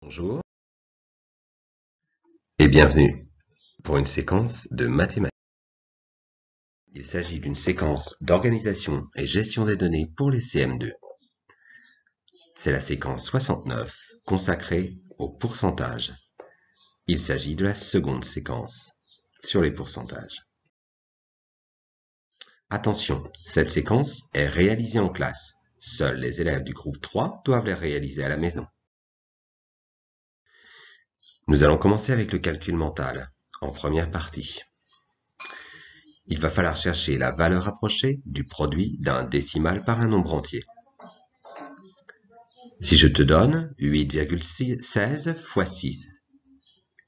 Bonjour et bienvenue pour une séquence de mathématiques. Il s'agit d'une séquence d'organisation et gestion des données pour les CM2. C'est la séquence 69 consacrée au pourcentage. Il s'agit de la seconde séquence sur les pourcentages. Attention, cette séquence est réalisée en classe. Seuls les élèves du groupe 3 doivent les réaliser à la maison. Nous allons commencer avec le calcul mental, en première partie. Il va falloir chercher la valeur approchée du produit d'un décimal par un nombre entier. Si je te donne 8,16 fois 6,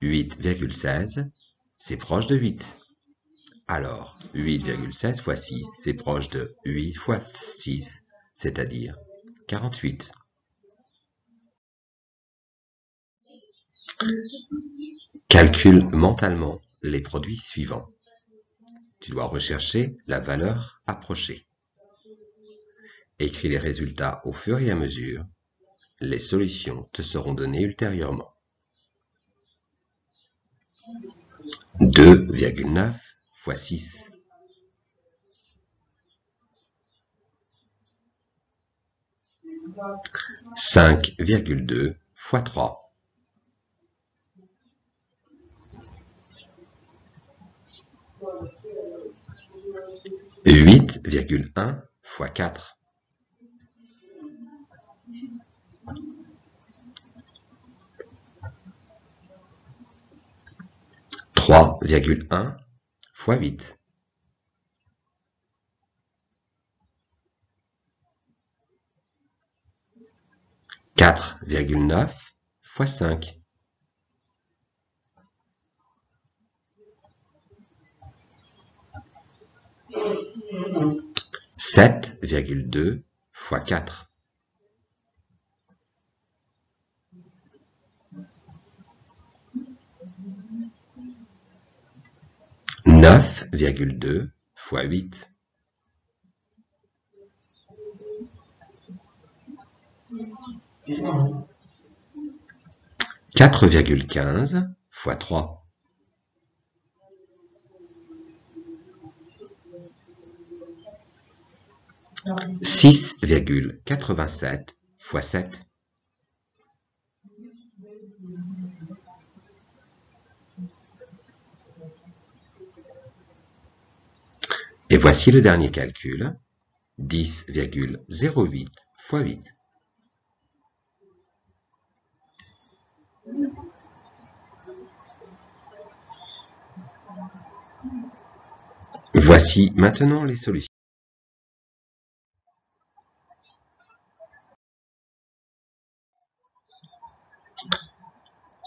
8,16, c'est proche de 8. Alors, 8,16 fois 6, c'est proche de 8 fois 6, c'est-à-dire 48. Calcule mentalement les produits suivants. Tu dois rechercher la valeur approchée. Écris les résultats au fur et à mesure. Les solutions te seront données ultérieurement. 2,9 fois 6. 5,2 fois 3. 8,1 fois 4. 3,1 fois 8. 4,9 fois 5. 7,2 fois 4. 9,2 fois 8. 4,15 fois 3. 6,87 fois 7. Et voici le dernier calcul, 10,08 fois 8. Voici maintenant les solutions.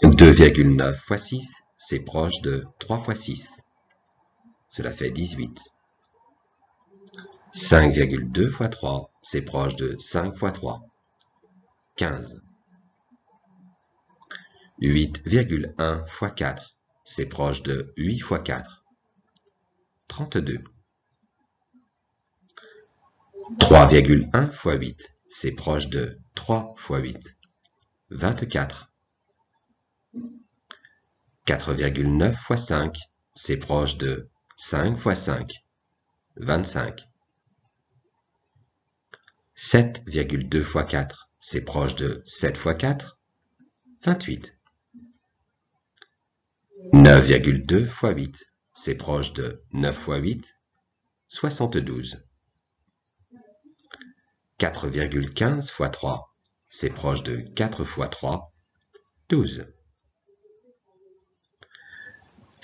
2,9 fois 6, c'est proche de 3 fois 6. Cela fait 18. 5,2 fois 3, c'est proche de 5 fois 3. 15. 8,1 fois 4, c'est proche de 8 fois 4. 32. 3,1 fois 8, c'est proche de 3 fois 8. 24. 4,9 fois 5, c'est proche de 5 fois 5. 25. 7,2 fois 4, c'est proche de 7 fois 4. 28. 9,2 fois 8, c'est proche de 9 fois 8. 72. 4,15 fois 3, c'est proche de 4 fois 3. 12.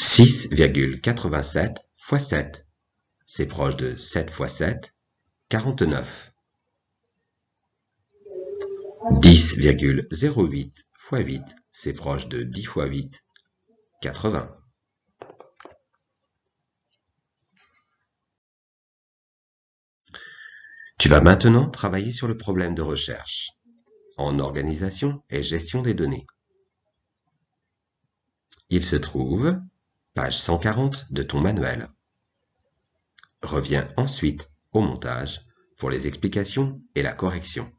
6,87 fois 7, c'est proche de 7 fois 7. 49. 10,08 fois 8, c'est proche de 10 fois 8. 80. Tu vas maintenant travailler sur le problème de recherche en organisation et gestion des données. Il se trouve page 140 de ton manuel. Reviens ensuite au montage pour les explications et la correction.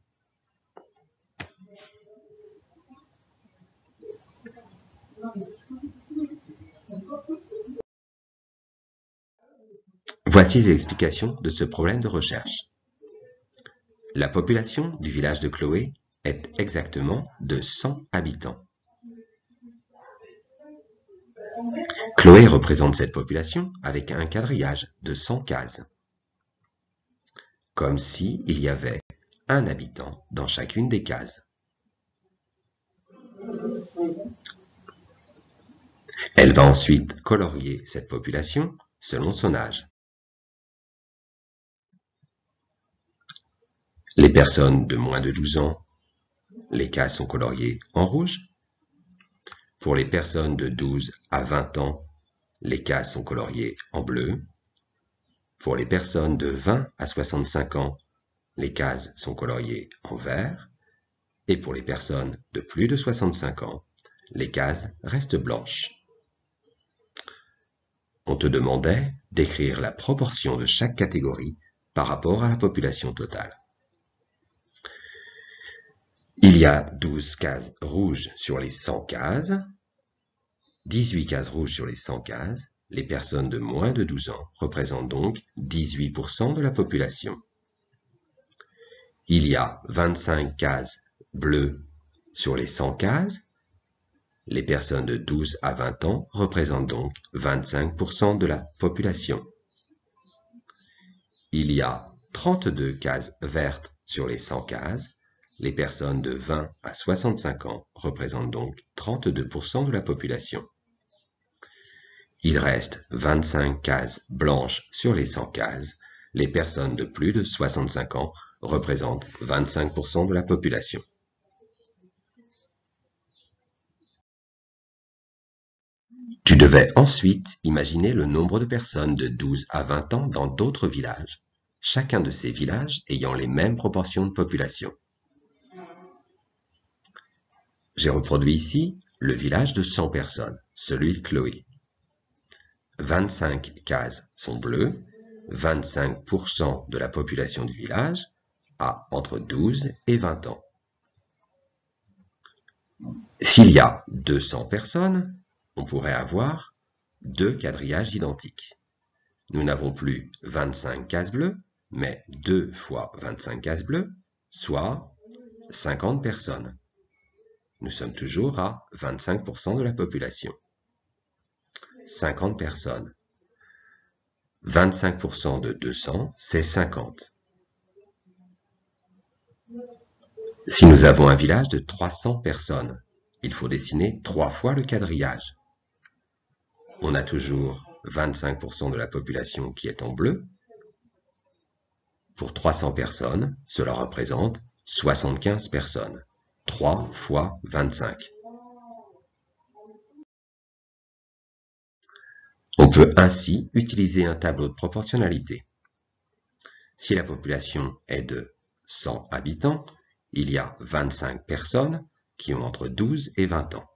Voici les explications de ce problème de recherche. La population du village de Chloé est exactement de 100 habitants. Chloé représente cette population avec un quadrillage de 100 cases, comme si il y avait un habitant dans chacune des cases. Elle va ensuite colorier cette population selon son âge. Les personnes de moins de 12 ans, les cases sont coloriées en rouge. Pour les personnes de 12 à 20 ans, les cases sont coloriées en bleu. Pour les personnes de 20 à 65 ans, les cases sont coloriées en vert. Et pour les personnes de plus de 65 ans, les cases restent blanches. On te demandait d'écrire la proportion de chaque catégorie par rapport à la population totale. Il y a 12 cases rouges sur les 100 cases, 18 cases rouges sur les 100 cases. Les personnes de moins de 12 ans représentent donc 18% de la population. Il y a 25 cases bleues sur les 100 cases. Les personnes de 12 à 20 ans représentent donc 25% de la population. Il y a 32 cases vertes sur les 100 cases. Les personnes de 20 à 65 ans représentent donc 32% de la population. Il reste 25 cases blanches sur les 100 cases. Les personnes de plus de 65 ans représentent 25% de la population. Tu devais ensuite imaginer le nombre de personnes de 12 à 20 ans dans d'autres villages, chacun de ces villages ayant les mêmes proportions de population. J'ai reproduit ici le village de 100 personnes, celui de Chloé. 25 cases sont bleues, 25% de la population du village a entre 12 et 20 ans. S'il y a 200 personnes, on pourrait avoir deux quadrillages identiques. Nous n'avons plus 25 cases bleues, mais 2 fois 25 cases bleues, soit 50 personnes. Nous sommes toujours à 25% de la population. 50 personnes. 25% de 200, c'est 50. Si nous avons un village de 300 personnes, il faut dessiner 3 fois le quadrillage. On a toujours 25% de la population qui est en bleu. Pour 300 personnes, cela représente 75 personnes. 3 fois 25. On peut ainsi utiliser un tableau de proportionnalité. Si la population est de 100 habitants, il y a 25 personnes qui ont entre 12 et 20 ans.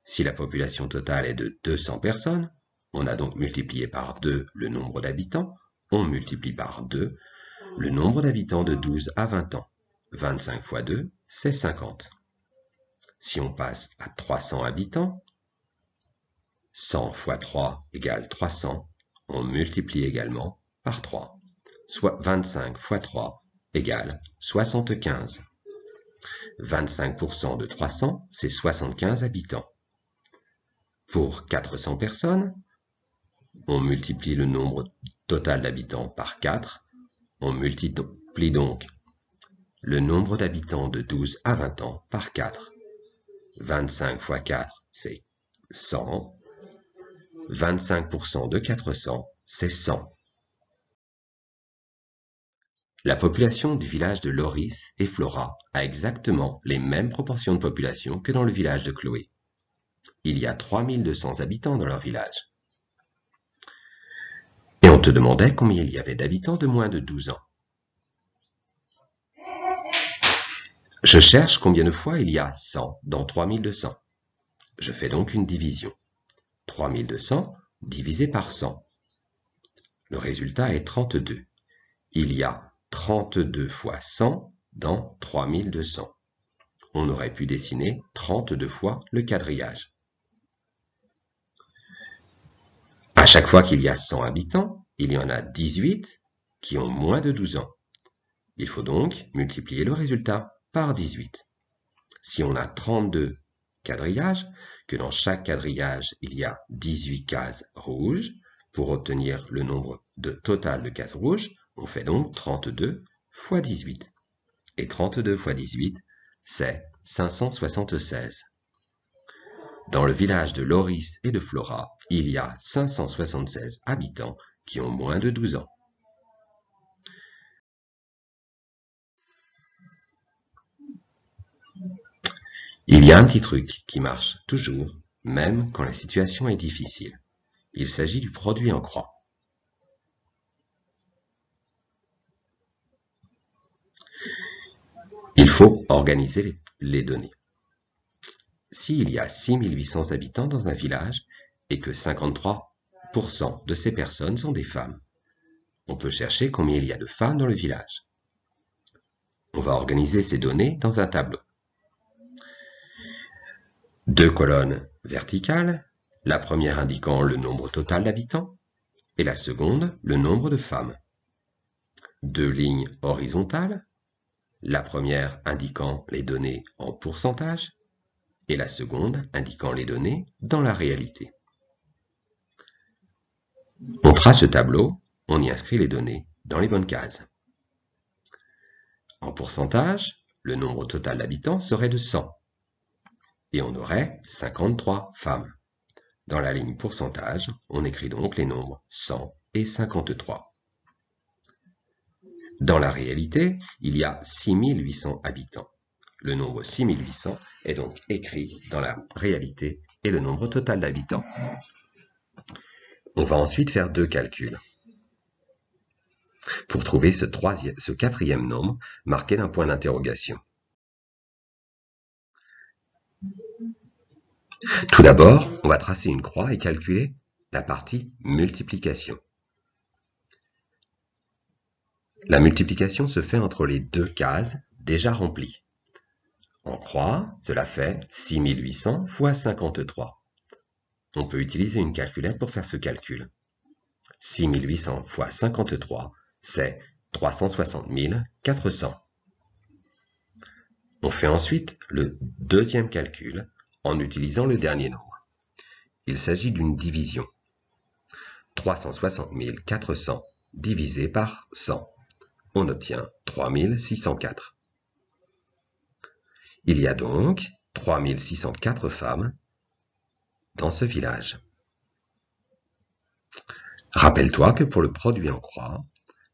Si la population totale est de 200 personnes, on a donc multiplié par 2 le nombre d'habitants, on multiplie par 2 le nombre d'habitants de 12 à 20 ans. 25 fois 2, c'est 50. Si on passe à 300 habitants, 100 fois 3 égale 300, on multiplie également par 3. Soit 25 fois 3 égale 75. 25% de 300, c'est 75 habitants. Pour 400 personnes, on multiplie le nombre total d'habitants par 4. On multiplie donc le nombre d'habitants de 12 à 20 ans par 4. 25 fois 4, c'est 100. 25% de 400, c'est 100. La population du village de Loris et Flora a exactement les mêmes proportions de population que dans le village de Chloé. Il y a 3200 habitants dans leur village. Et on te demandait combien il y avait d'habitants de moins de 12 ans. Je cherche combien de fois il y a 100 dans 3200. Je fais donc une division. 3200 divisé par 100. Le résultat est 32. Il y a 32 fois 100 dans 3200. On aurait pu dessiner 32 fois le quadrillage. chaque fois qu'il y a 100 habitants, il y en a 18 qui ont moins de 12 ans. Il faut donc multiplier le résultat par 18. Si on a 32 quadrillages, que dans chaque quadrillage il y a 18 cases rouges, pour obtenir le nombre total de cases rouges, on fait donc 32 fois 18. Et 32 fois 18, c'est 576. Dans le village de Loris et de Flora, il y a 576 habitants qui ont moins de 12 ans. Il y a un petit truc qui marche toujours, même quand la situation est difficile. Il s'agit du produit en croix. Il faut organiser les données. S'il y a 6800 habitants dans un village et que 53% de ces personnes sont des femmes, on peut chercher combien il y a de femmes dans le village. On va organiser ces données dans un tableau. 2 colonnes verticales, la première indiquant le nombre total d'habitants et la seconde le nombre de femmes. 2 lignes horizontales, la première indiquant les données en pourcentage et la seconde indiquant les données dans la réalité. On trace le tableau, on y inscrit les données dans les bonnes cases. En pourcentage, le nombre total d'habitants serait de 100 et on aurait 53 femmes. Dans la ligne pourcentage, on écrit donc les nombres 100 et 53. Dans la réalité, il y a 6800 habitants. Le nombre 6800 est donc écrit dans la réalité et le nombre total d'habitants. On va ensuite faire 2 calculs pour trouver ce quatrième nombre marqué d'un point d'interrogation. Tout d'abord, on va tracer une croix et calculer la partie multiplication. La multiplication se fait entre les 2 cases déjà remplies. En croix, cela fait 6800 fois 53. On peut utiliser une calculette pour faire ce calcul. 6800 fois 53, c'est 360 400. On fait ensuite le deuxième calcul en utilisant le dernier nombre. Il s'agit d'une division. 360 400 divisé par 100. On obtient 3604. Il y a donc 3604 femmes dans ce village. Rappelle-toi que pour le produit en croix,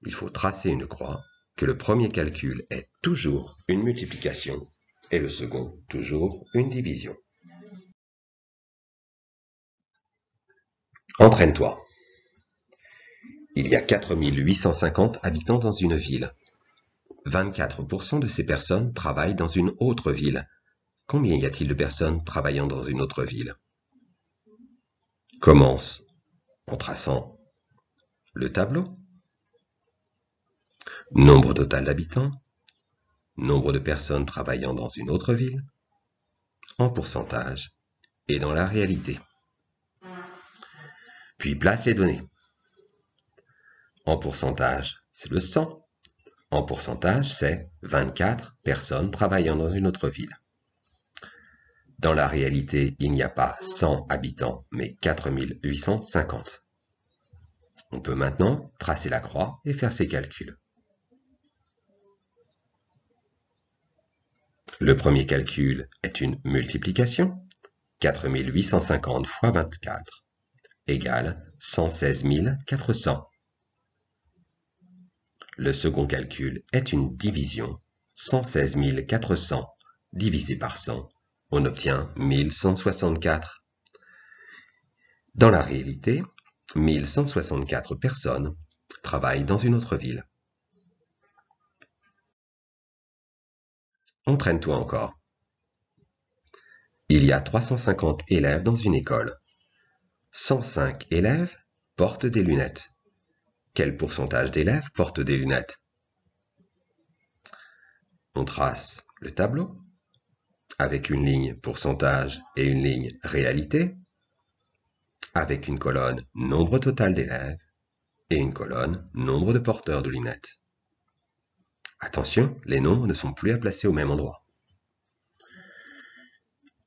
il faut tracer une croix, que le premier calcul est toujours une multiplication et le second toujours une division. Entraîne-toi. Il y a 4850 habitants dans une ville. 24% de ces personnes travaillent dans une autre ville. Combien y a-t-il de personnes travaillant dans une autre ville? Commence en traçant le tableau. Nombre total d'habitants, nombre de personnes travaillant dans une autre ville, en pourcentage et dans la réalité. Puis place les données. En pourcentage, c'est le 100. En pourcentage, c'est 24 personnes travaillant dans une autre ville. Dans la réalité, il n'y a pas 100 habitants, mais 4850. On peut maintenant tracer la croix et faire ces calculs. Le premier calcul est une multiplication. 4850 fois 24 égale 116 400. Le second calcul est une division. 116 400 divisé par 100, on obtient 1164. Dans la réalité, 1164 personnes travaillent dans une autre ville. Entraîne-toi encore. Il y a 350 élèves dans une école. 105 élèves portent des lunettes. Quel pourcentage d'élèves portent des lunettes? On trace le tableau avec une ligne pourcentage et une ligne réalité. avec une colonne nombre total d'élèves et une colonne nombre de porteurs de lunettes. Attention, les nombres ne sont plus à placer au même endroit.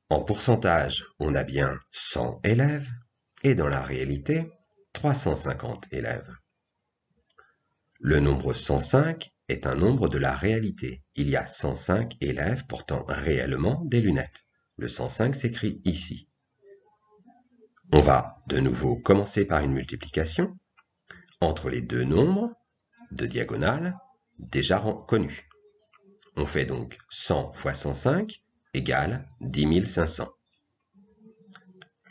En pourcentage, on a bien 100 élèves et dans la réalité, 350 élèves. Le nombre 105 est un nombre de la réalité. Il y a 105 élèves portant réellement des lunettes. Le 105 s'écrit ici. On va de nouveau commencer par une multiplication entre les deux nombres de diagonale déjà connus. On fait donc 100 fois 105 égale 10 500.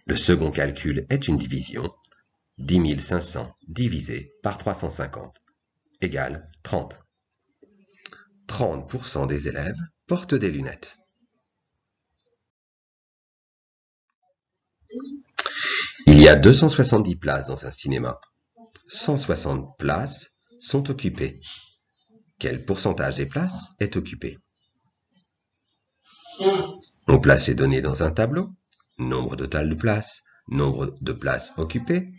Le second calcul est une division. 10 500 divisé par 350 égale 30. 30% des élèves portent des lunettes. Il y a 270 places dans un cinéma. 160 places sont occupées. Quel pourcentage des places est occupé? On place ces données dans un tableau. Nombre total de places, nombre de places occupées,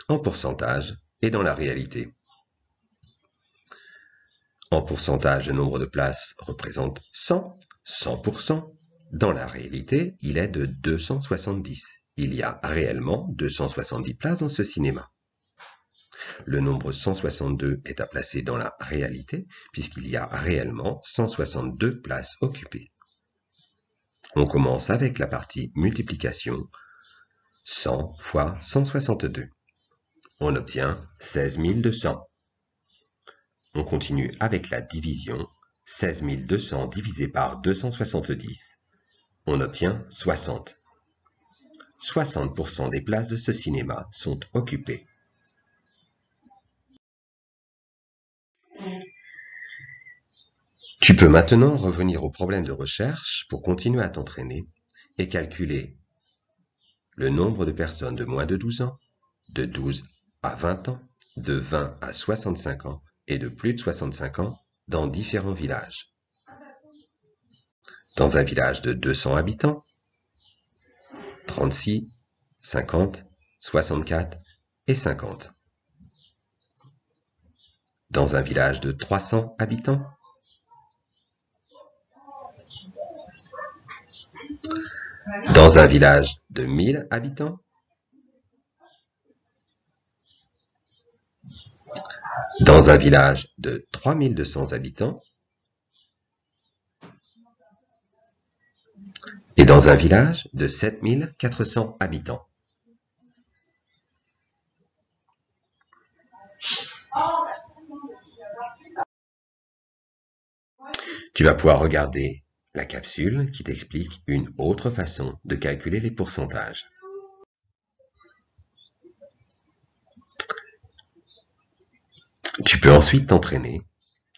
en pourcentage et dans la réalité. En pourcentage, le nombre de places représente 100, 100%. Dans la réalité, il est de 270. Il y a réellement 270 places dans ce cinéma. Le nombre 162 est à placer dans la réalité, puisqu'il y a réellement 162 places occupées. On commence avec la partie multiplication. 100 fois 162. On obtient 16 200. On continue avec la division. 16 200 divisé par 270. On obtient 60. 60% des places de ce cinéma sont occupées. Tu peux maintenant revenir au problème de recherche pour continuer à t'entraîner et calculer le nombre de personnes de moins de 12 ans, de 12 à 20 ans, de 20 à 65 ans et de plus de 65 ans dans différents villages. Dans un village de 200 habitants, 36, 50, 64 et 50. Dans un village de 300 habitants, dans un village de 1000 habitants, dans un village de 3200 habitants et dans un village de 7400 habitants. Tu vas pouvoir regarder la capsule qui t'explique une autre façon de calculer les pourcentages. Tu peux ensuite t'entraîner,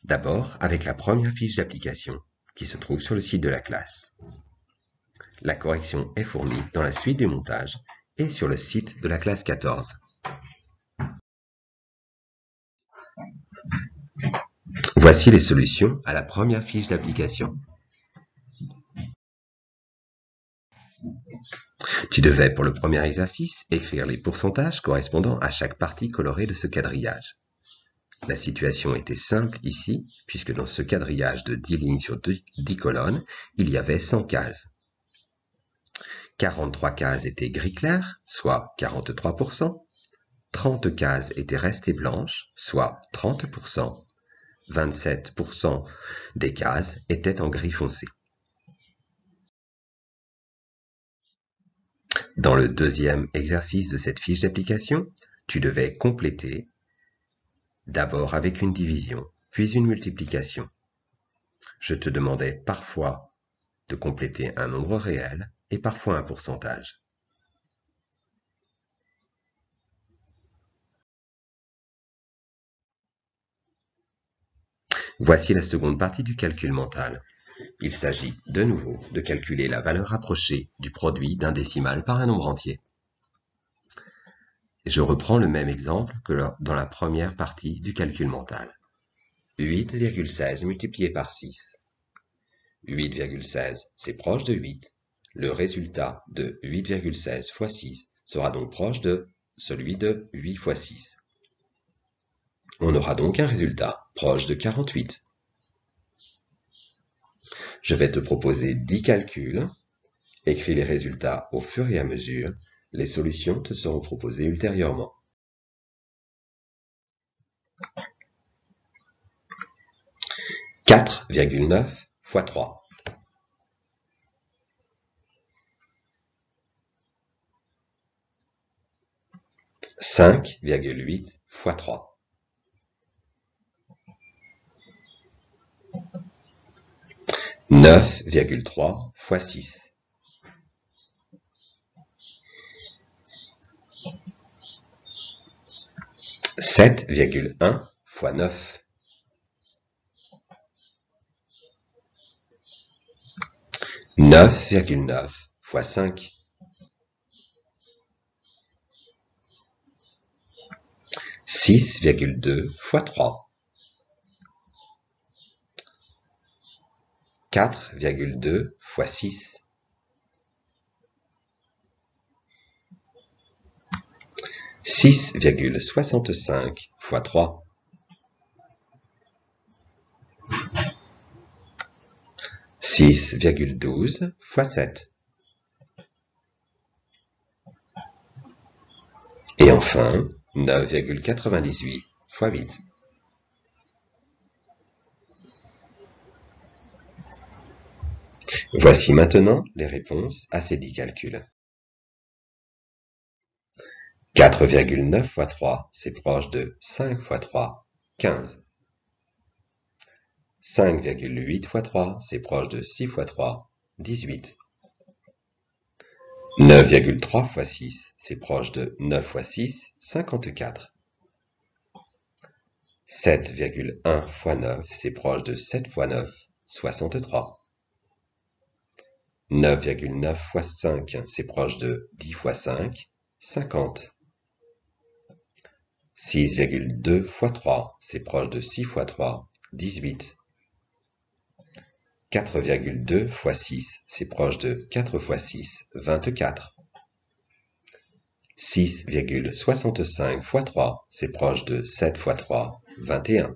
d'abord avec la première fiche d'application qui se trouve sur le site de la classe. La correction est fournie dans la suite du montage et sur le site de la classe 14. Voici les solutions à la première fiche d'application. Tu devais, pour le premier exercice, écrire les pourcentages correspondant à chaque partie colorée de ce quadrillage. La situation était simple ici, puisque dans ce quadrillage de 10 lignes sur 10 colonnes, il y avait 100 cases. 43 cases étaient gris clair, soit 43%. 30 cases étaient restées blanches, soit 30%. 27% des cases étaient en gris foncé. Dans le deuxième exercice de cette fiche d'application, tu devais compléter d'abord avec une division, puis une multiplication. Je te demandais parfois de compléter un nombre réel et parfois un pourcentage. Voici la seconde partie du calcul mental. Il s'agit de nouveau de calculer la valeur rapprochée du produit d'un décimal par un nombre entier. Je reprends le même exemple que dans la première partie du calcul mental. 8,16 multiplié par 6. 8,16, c'est proche de 8. Le résultat de 8,16 fois 6 sera donc proche de celui de 8 fois 6. On aura donc un résultat proche de 48. Je vais te proposer 10 calculs. Écris les résultats au fur et à mesure. Les solutions te seront proposées ultérieurement. « 4,9 fois 3. 5,8 fois 3. 9,3 fois 6. 7,1 fois 9. 9,9 fois 5. 6,2 fois 3. 4,2 fois 6. 6,65 fois 3. 6,12 fois 7. Et enfin, 9,98 fois 8. Voici maintenant les réponses à ces 10 calculs. 4,9 fois 3, c'est proche de 5 fois 3, 15. 5,8 fois 3, c'est proche de 6 fois 3, 18. 9,3 fois 6, c'est proche de 9 fois 6, 54. 7,1 fois 9, c'est proche de 7 fois 9, 63. 9,9 fois 5, c'est proche de 10 fois 5, 50. 6,2 fois 3, c'est proche de 6 fois 3, 18. 4,2 fois 6, c'est proche de 4 fois 6, 24. 6,65 fois 3, c'est proche de 7 fois 3, 21.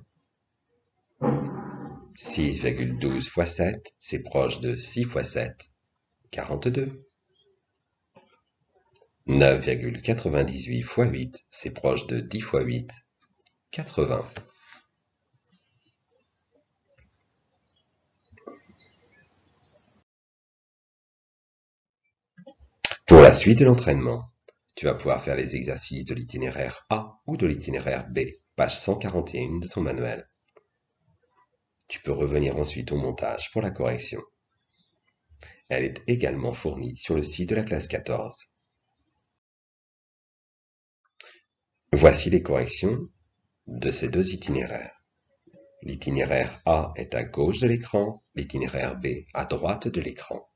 6,12 fois 7, c'est proche de 6 fois 7, 42. 9,98 fois 8, c'est proche de 10 fois 8, 80. Pour la suite de l'entraînement, tu vas pouvoir faire les exercices de l'itinéraire A ou de l'itinéraire B, page 141 de ton manuel. Tu peux revenir ensuite au montage pour la correction. Elle est également fournie sur le site de la classe 14. Voici les corrections de ces deux itinéraires. L'itinéraire A est à gauche de l'écran, l'itinéraire B à droite de l'écran.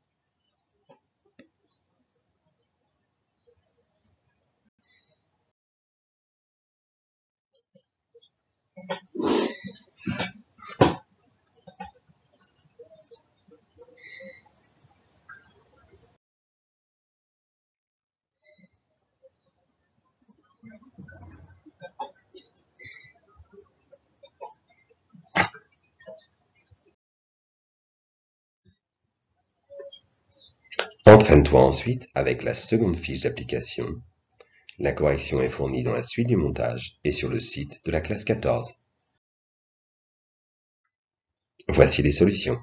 Entraîne-toi ensuite avec la seconde fiche d'application. La correction est fournie dans la suite du montage et sur le site de la classe 14. Voici les solutions.